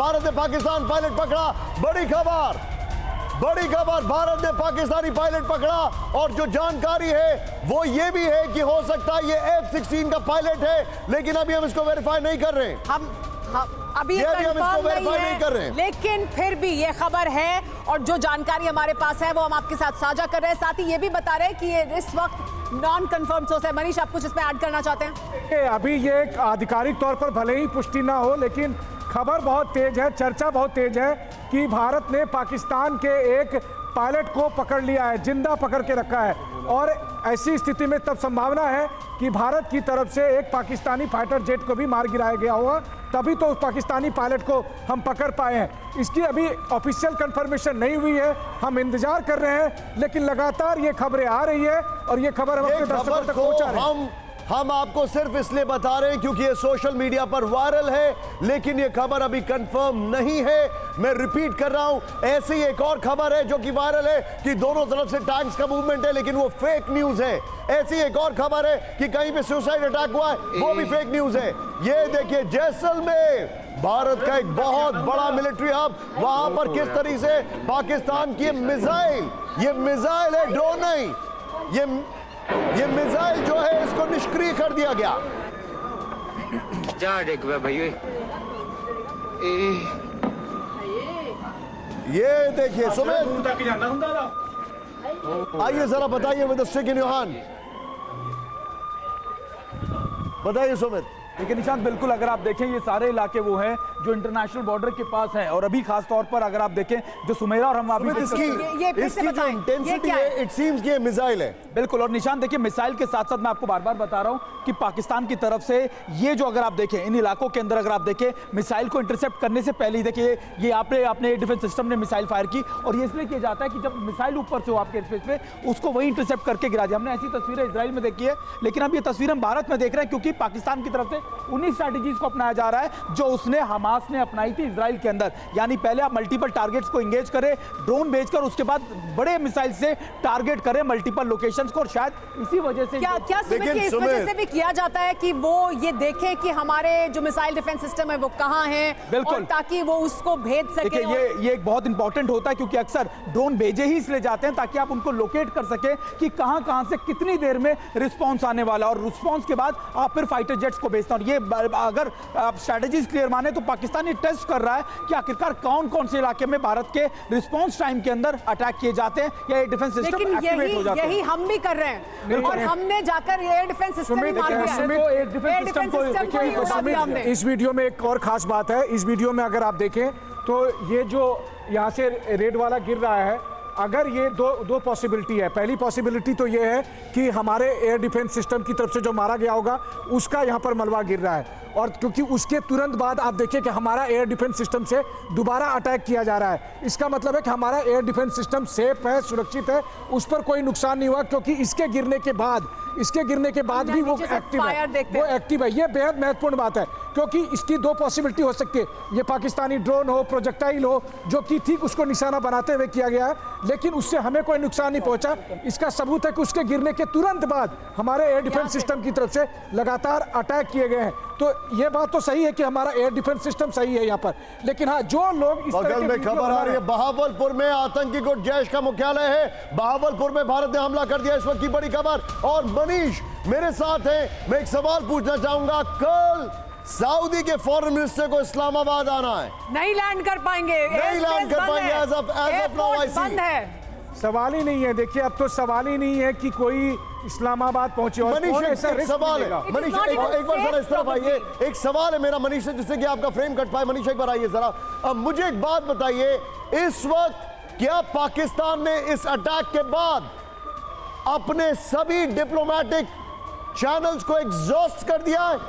भारत ने पाकिस्तान पायलट पकड़ा। बड़ी खबर, बड़ी खबर, भारत ने पाकिस्तानी पायलट पकड़ा। और जो जानकारी है वो ये भी है कि हो सकता है ये F-16 का पायलट है, लेकिन अभी हम इसको वेरीफाई नहीं कर रहे। हम अभी ये भी हम इसको वेरीफाई नहीं कर रहे हैं, लेकिन फिर भी ये खबर है और जो जानकारी हमारे पास है वो हम आपके साथ साझा कर रहे हैं। साथ ही ये भी बता रहे हैं कि ये इस वक्त नॉन कंफर्म सोर्स है। मनीष, आप कुछ इसमें ऐड करना चाहते हैं? अभी ये आधिकारिक तौर पर भले ही पुष्टि ना हो, लेकिन खबर बहुत तेज है, चर्चा बहुत तेज है कि भारत ने पाकिस्तान के एक पायलट को पकड़ लिया है, जिंदा पकड़ के रखा है। और ऐसी स्थिति में तब संभावना है कि भारत की तरफ से एक पाकिस्तानी फाइटर जेट को भी मार गिराया गया होगा, तभी तो उस पाकिस्तानी पायलट को हम पकड़ पाए हैं। इसकी अभी ऑफिशियल कंफर्मेशन नहीं हुई है, हम इंतजार कर रहे हैं, लेकिन लगातार ये खबरें आ रही है और ये खबर हम अपने दर्शकों तक पहुंचा रहे हैं। हम आपको सिर्फ इसलिए बता रहे हैं क्योंकि ये सोशल मीडिया पर वायरल है, लेकिन ये खबर अभी कंफर्म नहीं है। मैं रिपीट कर रहा हूं, ऐसी एक और खबर है जो कि वायरल है कि दोनों तरफ से टैंक्स का मूवमेंट है, लेकिन वो फेक न्यूज है। ऐसी एक और खबर है कि कहीं पे सुसाइड अटैक हुआ है, वो भी फेक न्यूज है। ये देखिए जैसलमेर, भारत का एक बहुत बड़ा मिलिट्री हब, वहां पर किस तरीके से पाकिस्तान की ये मिसाइल है, ड्रोन नहीं, ये मिसाइल जो है इसको निष्क्रिय कर दिया गया। जा देख भैया, ये देखिए सुमित, आइए जरा बताइए with the stick in your hand, बताइए सुमित। देखिए निशांत, बिल्कुल अगर आप देखें ये सारे इलाके वो हैं जो इंटरनेशनल बॉर्डर के पास हैं, और अभी खास तौर पर अगर आप देखें जो सुमेरा और हम अभी इसकी जो इंटेंसिटी है, इट सीम्स कि ये मिसाइल है। बिल्कुल, और निशांत देखिए मिसाइल के साथ साथ मैं आपको बार बार बता रहा हूं कि पाकिस्तान की तरफ से ये जो अगर आप देखें इन इलाकों के अंदर अगर आप देखें मिसाइल को इंटरसेप्ट करने से पहले ही देखिए ये अपने डिफेंस सिस्टम ने मिसाइल फायर की, और ये इसलिए किया जाता है कि जब मिसाइल ऊपर से हो आपके स्पेस पे उसको वही इंटरसेप्ट करके गिरा दिया। हमने ऐसी तस्वीरें इजराइल में देखी है, लेकिन अब ये तस्वीर हम भारत में देख रहे हैं क्योंकि पाकिस्तान की तरफ से उन्हीं स्ट्रैटेजीज को अपनाया जा रहा है जो उसने हमास ने अपनाई थी इजराइल के अंदर। यानी पहले आप मल्टीपल टारगेट्स को एंगेज करें ड्रोन भेजकर, उसके बाद बड़े मिसाइल से टारगेट करें मल्टीपल लोकेशंस को, और शायद इसी वजह से क्या इस वजह से भी किया जाता है कि वो ये देखे कि हमारे जो मिसाइल डिफेंस सिस्टम है वो कहां है, बिल्कुल, ताकि वो उसको भेज सके। ये एक बहुत इंपॉर्टेंट होता है क्योंकि अक्सर ड्रोन भेजे ही इसलिए जाते हैं ताकि आप उनको लोकेट कर सके कि कहां से कितनी देर में रिस्पॉन्स आने वाला, और रिस्पॉन्स के बाद आप फिर फाइटर जेट्स को भेजते हैं। और ये अगर आप स्ट्रैटेजीज क्लियर माने तो पाकिस्तान ये टेस्ट कर रहा है कि आखिरकार कौन से इलाके में भारत के रिस्पांस टाइम के अंदर अटैक किए जाते हैं या डिफेंस सिस्टम एक्टिवेट हो जाते हैं। यही हम भी कर रहे हैं, और हमने जाकर एयर डिफेंस सिस्टम ही मार दिया है। इस वीडियो में एक और खास बात है, इस वीडियो में अगर आप देखें तो ये जो यहाँ से रेड वाला गिर रहा है, अगर ये दो पॉसिबिलिटी है। पहली पॉसिबिलिटी तो ये है कि हमारे एयर डिफेंस सिस्टम की तरफ से जो मारा गया होगा उसका यहाँ पर मलबा गिर रहा है, और क्योंकि उसके तुरंत बाद आप देखिए कि हमारा एयर डिफेंस सिस्टम से दोबारा अटैक किया जा रहा है। इसका मतलब है कि हमारा एयर डिफेंस सिस्टम सेफ है, सुरक्षित है, उस पर कोई नुकसान नहीं हुआ, क्योंकि इसके गिरने के बाद भी वो एक्टिव है। ये बेहद महत्वपूर्ण बात है, क्योंकि इसकी दो पॉसिबिलिटी हो सकती है। ये पाकिस्तानी ड्रोन हो, प्रोजेक्टाइल हो, जो कि ठीक उसको निशाना बनाते हुए किया गया है, लेकिन उससे हमें कोई नुकसान नहीं पहुंचा। इसका सबूत है कि उसके गिरने के तुरंत बाद हमारे एयर डिफेंस सिस्टम की तरफ से लगातार अटैक किए गए हैं। तो ये बात तो सही है कि हमारा एयर डिफेंस सिस्टम सही है यहाँ पर, लेकिन हाँ जो लोग इस बगल में खबर आ रही है, बहावलपुर में आतंकी गुट जैश का मुख्यालय है, बहावलपुर में भारत ने हमला कर दिया, इस वक्त की बड़ी खबर। और मनीष मेरे साथ है, मैं एक सवाल पूछना चाहूंगा, कल सऊदी के फॉरेन मिनिस्टर को इस्लामाबाद आना है, नहीं लैंड कर पाएंगे, बंद है, सवाल ही नहीं है। देखिए अब तो सवाल ही नहीं है कि कोई इस्लामाबाद पहुंचे। मनीष एक सवाल है, मनीष एक बार जरा इस तरफ आइए, एक सवाल है मेरा मनीष से, जिससे कि आपका फ्रेम कट पाए। मनीष एक बार आइए जरा। अब मुझे एक बात बताइए, इस वक्त क्या पाकिस्तान ने इस अटैक के बाद अपने सभी डिप्लोमेटिक चैनल्स को एग्जॉस्ट कर दिया है?